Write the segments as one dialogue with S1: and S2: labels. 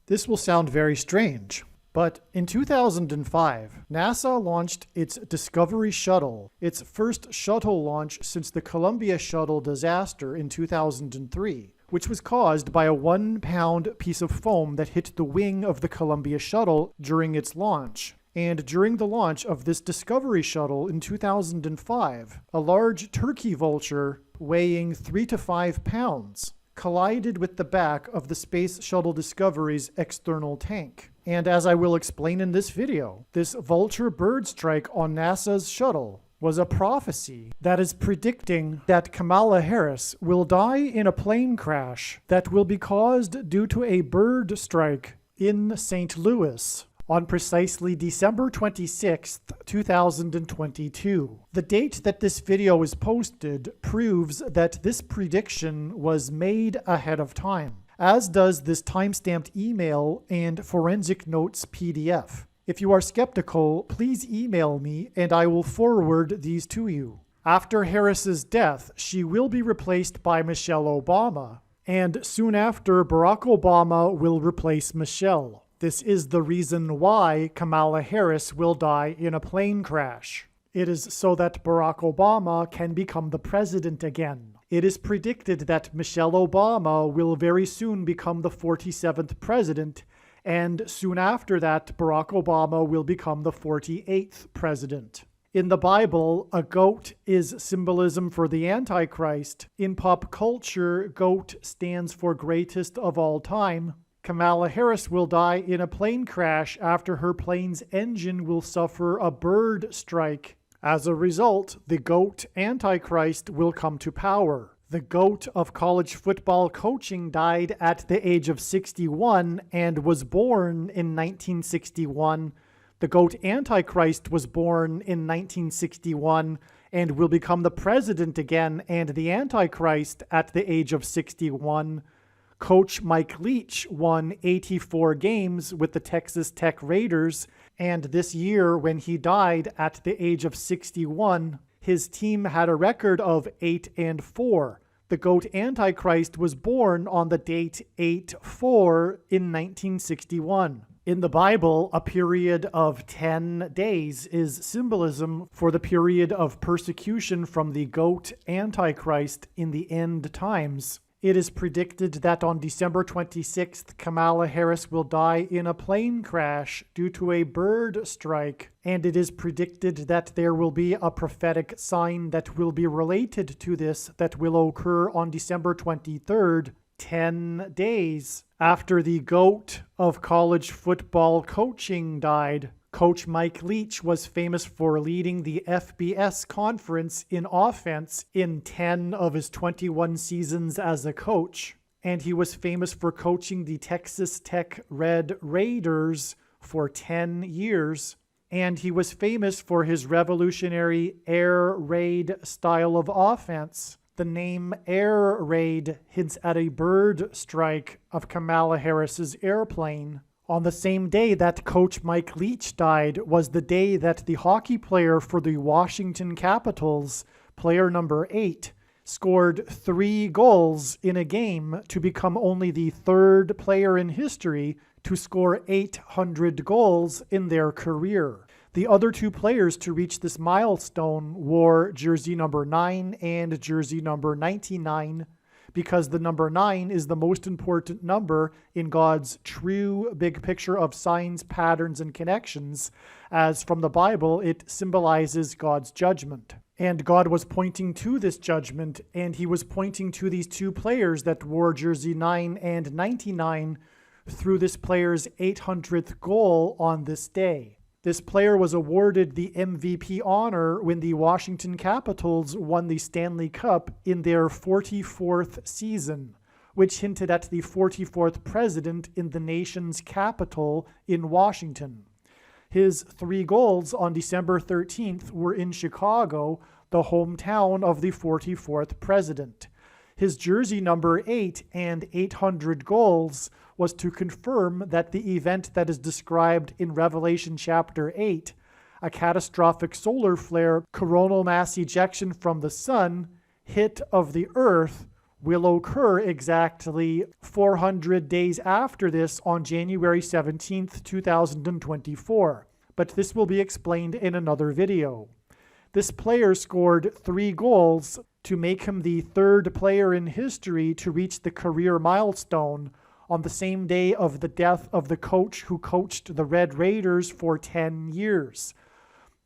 S1: This will sound very strange, but in 2005, NASA launched its Discovery Shuttle, its first shuttle launch since the Columbia Shuttle disaster in 2003, which was caused by a 1-pound piece of foam that hit the wing of the Columbia Shuttle during its launch. And during the launch of this Discovery Shuttle in 2005, a large turkey vulture weighing 3 to 5 pounds collided with the back of the Space Shuttle Discovery's external tank. And as I will explain in this video, this vulture bird strike on NASA's shuttle was a prophecy that is predicting that Kamala Harris will die in a plane crash that will be caused due to a bird strike in St. Louis on precisely December 26th, 2022. The date that this video is posted proves that this prediction was made ahead of time, as does this timestamped email and forensic notes PDF. If you are skeptical, please email me and I will forward these to you. After Harris's death, she will be replaced by Michelle Obama, and soon after, Barack Obama will replace Michelle. This is the reason why Kamala Harris will die in a plane crash. It is so that Barack Obama can become the president again. It is predicted that Michelle Obama will very soon become the 47th president, and soon after that, Barack Obama will become the 48th president. In the Bible, a goat is symbolism for the Antichrist. In pop culture, goat stands for greatest of all time. Kamala Harris will die in a plane crash after her plane's engine will suffer a bird strike. As a result, the GOAT Antichrist will come to power. The GOAT of college football coaching died at the age of 61 and was born in 1961. The GOAT Antichrist was born in 1961 and will become the president again and the Antichrist at the age of 61. Coach Mike Leach won 84 games with the Texas Tech Raiders, and this year, when he died at the age of 61, his team had a record of 8-4. The GOAT Antichrist was born on the date 8-4 in 1961. In the Bible, a period of 10 days is symbolism for the period of persecution from the GOAT Antichrist in the end times. It is predicted that on December 26th, Kamala Harris will die in a plane crash due to a bird strike, and it is predicted that there will be a prophetic sign that will be related to this that will occur on December 23rd, 10 days after the GOAT of college football coaching died. Coach Mike Leach was famous for leading the FBS conference in offense in 10 of his 21 seasons as a coach, and he was famous for coaching the Texas Tech Red Raiders for 10 years, and he was famous for his revolutionary air raid style of offense. The name Air Raid hints at a bird strike of Kamala Harris's airplane. On the same day that Coach Mike Leach died was the day that the hockey player for the Washington Capitals, player number 8, scored 3 goals in a game to become only the 3rd player in history to score 800 goals in their career. The other 2 players to reach this milestone wore jersey number 9 and jersey number 99, because the number 9 is the most important number in God's true big picture of signs, patterns, and connections, as from the Bible it symbolizes God's judgment. And God was pointing to this judgment, and he was pointing to these 2 players that wore jersey 9 and 99 through this player's 800th goal on this day. This player was awarded the MVP honor when the Washington Capitals won the Stanley Cup in their 44th season, which hinted at the 44th president in the nation's capital in Washington. His 3 goals on December 13th were in Chicago, the hometown of the 44th president. His jersey number 8 and 800 goals was to confirm that the event that is described in Revelation chapter 8, a catastrophic solar flare, coronal mass ejection from the sun, hit of the earth, will occur exactly 400 days after this on January 17th, 2024. But this will be explained in another video. This player scored 3 goals to make him the 3rd player in history to reach the career milestone on the same day of the death of the coach who coached the Red Raiders for 10 years.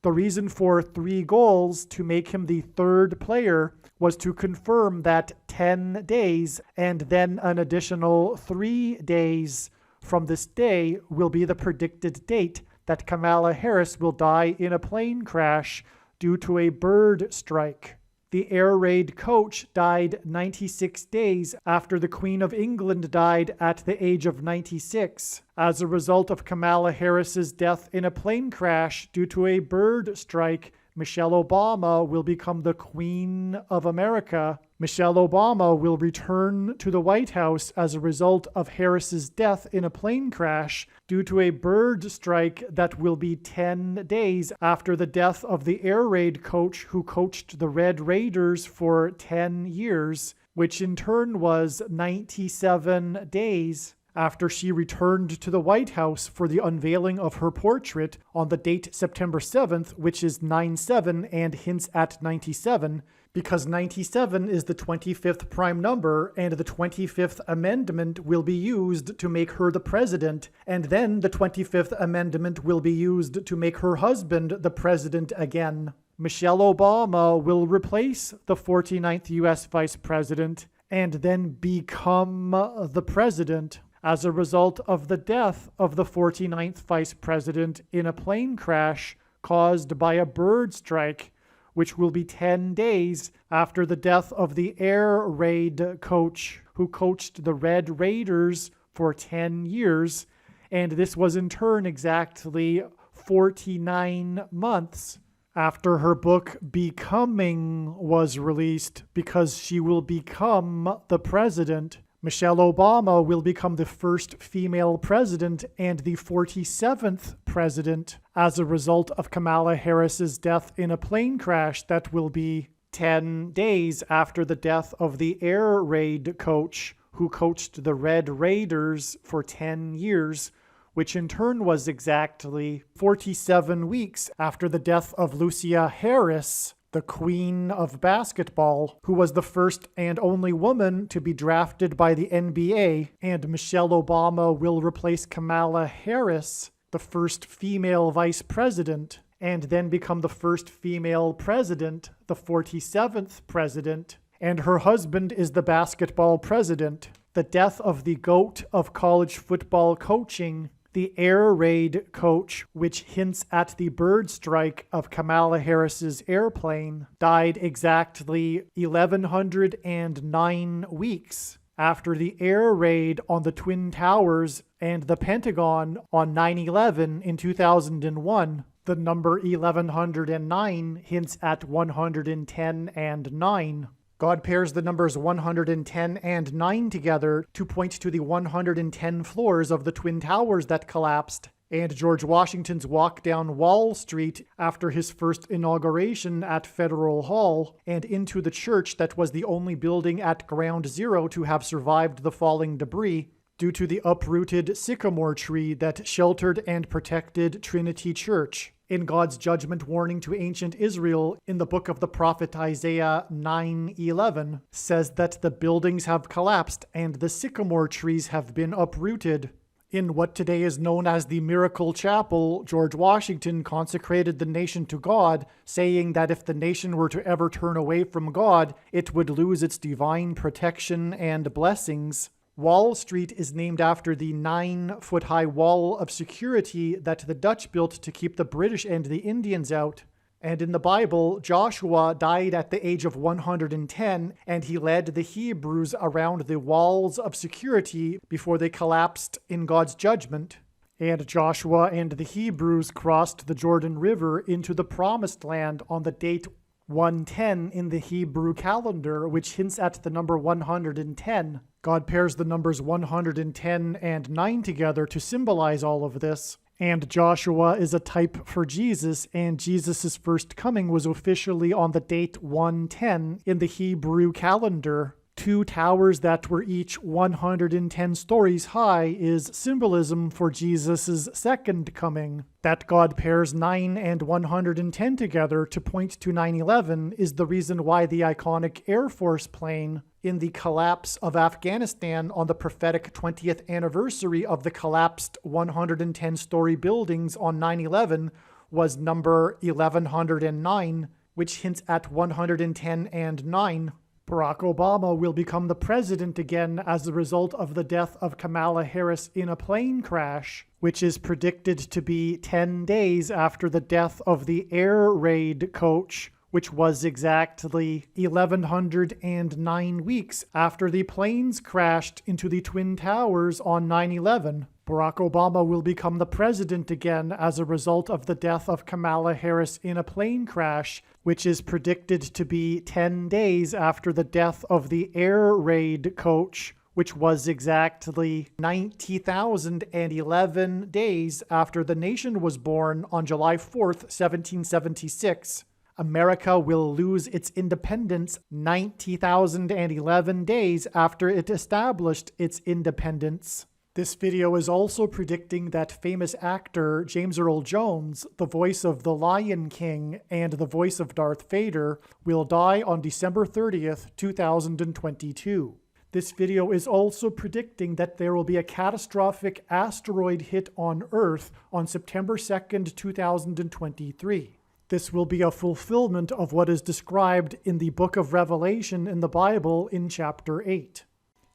S1: The reason for 3 goals to make him the 3rd player was to confirm that 10 days and then an additional 3 days from this day will be the predicted date that Kamala Harris will die in a plane crash due to a bird strike. The air raid coach died 96 days after the Queen of England died at the age of 96 as a result of Kamala Harris's death in a plane crash due to a bird strike. Michelle Obama will become the Queen of America. Michelle Obama will return to the White House as a result of Harris's death in a plane crash due to a bird strike that will be 10 days after the death of the air raid coach who coached the Red Raiders for 10 years, which in turn was 97 days after she returned to the White House for the unveiling of her portrait on the date September 7th, which is 9/7 and hints at 97, because 97 is the 25th prime number, and the 25th Amendment will be used to make her the president, and then the 25th Amendment will be used to make her husband the president again. Michelle Obama will replace the 49th U.S. Vice President and then become the president as a result of the death of the 49th Vice President in a plane crash caused by a bird strike, which will be 10 days after the death of the air raid coach who coached the Red Raiders for 10 years, and this was in turn exactly 49 months after her book Becoming was released, because she will become the president. Michelle Obama will become the first female president and the 47th president as a result of Kamala Harris's death in a plane crash that will be 10 days after the death of the air raid coach who coached the Red Raiders for 10 years, which in turn was exactly 47 weeks after the death of Lucia Harris, the Queen of Basketball, who was the first and only woman to be drafted by the NBA, and Michelle Obama will replace Kamala Harris, the first female vice president, and then become the first female president, the 47th president, and her husband is the basketball president. The death of the GOAT of college football coaching, the air raid coach, which hints at the bird strike of Kamala Harris's airplane, died exactly 1,109 weeks after the air raid on the Twin Towers and the Pentagon on 9/11 in 2001. The number 1109 hints at 110 and 9. God pairs the numbers 110 and 9 together to point to the 110 floors of the Twin Towers that collapsed, and George Washington's walk down Wall Street after his first inauguration at Federal Hall, and into the church that was the only building at Ground Zero to have survived the falling debris due to the uprooted sycamore tree that sheltered and protected Trinity Church. In God's judgment warning to ancient Israel in the book of the prophet Isaiah 9:11 says that the buildings have collapsed and the sycamore trees have been uprooted. In what today is known as the Miracle Chapel, George Washington consecrated the nation to God, saying that if the nation were to ever turn away from God, it would lose its divine protection and blessings. Wall Street is named after the 9-foot-high wall of security that the Dutch built to keep the British and the Indians out. And in the Bible, Joshua died at the age of 110, and he led the Hebrews around the walls of security before they collapsed in God's judgment. And Joshua and the Hebrews crossed the Jordan River into the Promised Land on the date 110 in the Hebrew calendar, which hints at the number 110. God pairs the numbers 110 and 9 together to symbolize all of this. And Joshua is a type for Jesus, and Jesus' first coming was officially on the date 110 in the Hebrew calendar. 2 towers that were each 110 stories high is symbolism for Jesus' second coming. That God pairs 9 and 110 together to point to 9/11 is the reason why the iconic Air Force plane in the collapse of Afghanistan on the prophetic 20th anniversary of the collapsed 110-story buildings on 9/11 was number 1109, which hints at 110 and 9. Barack Obama will become the president again as a result of the death of Kamala Harris in a plane crash, which is predicted to be 10 days after the death of the air raid coach, which was exactly 1,109 weeks after the planes crashed into the Twin Towers on 9/11. Barack Obama will become the president again as a result of the death of Kamala Harris in a plane crash, which is predicted to be 10 days after the death of the air raid coach, which was exactly 90,011 days after the nation was born on July 4th, 1776. America will lose its independence 90,011 days after it established its independence. This video is also predicting that famous actor James Earl Jones, the voice of the Lion King and the voice of Darth Vader, will die on December 30th, 2022. This video is also predicting that there will be a catastrophic asteroid hit on Earth on September 2nd, 2023. This will be a fulfillment of what is described in the book of Revelation in the Bible in chapter 8.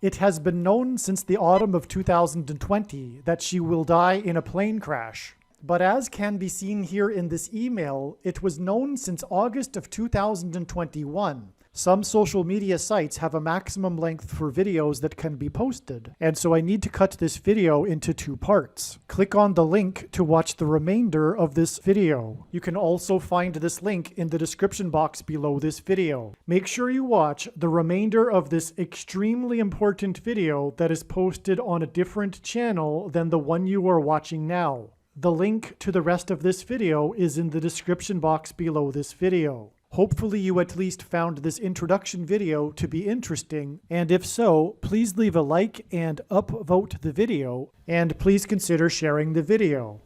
S1: It has been known since the autumn of 2020 that she will die in a plane crash. But as can be seen here in this email, it was known since August of 2021. Some social media sites have a maximum length for videos that can be posted, and so I need to cut this video into 2 parts. Click on the link to watch the remainder of this video. You can also find this link in the description box below this video. Make sure you watch the remainder of this extremely important video that is posted on a different channel than the one you are watching now. The link to the rest of this video is in the description box below this video. Hopefully you at least found this introduction video to be interesting, and if so, please leave a like and upvote the video, and please consider sharing the video.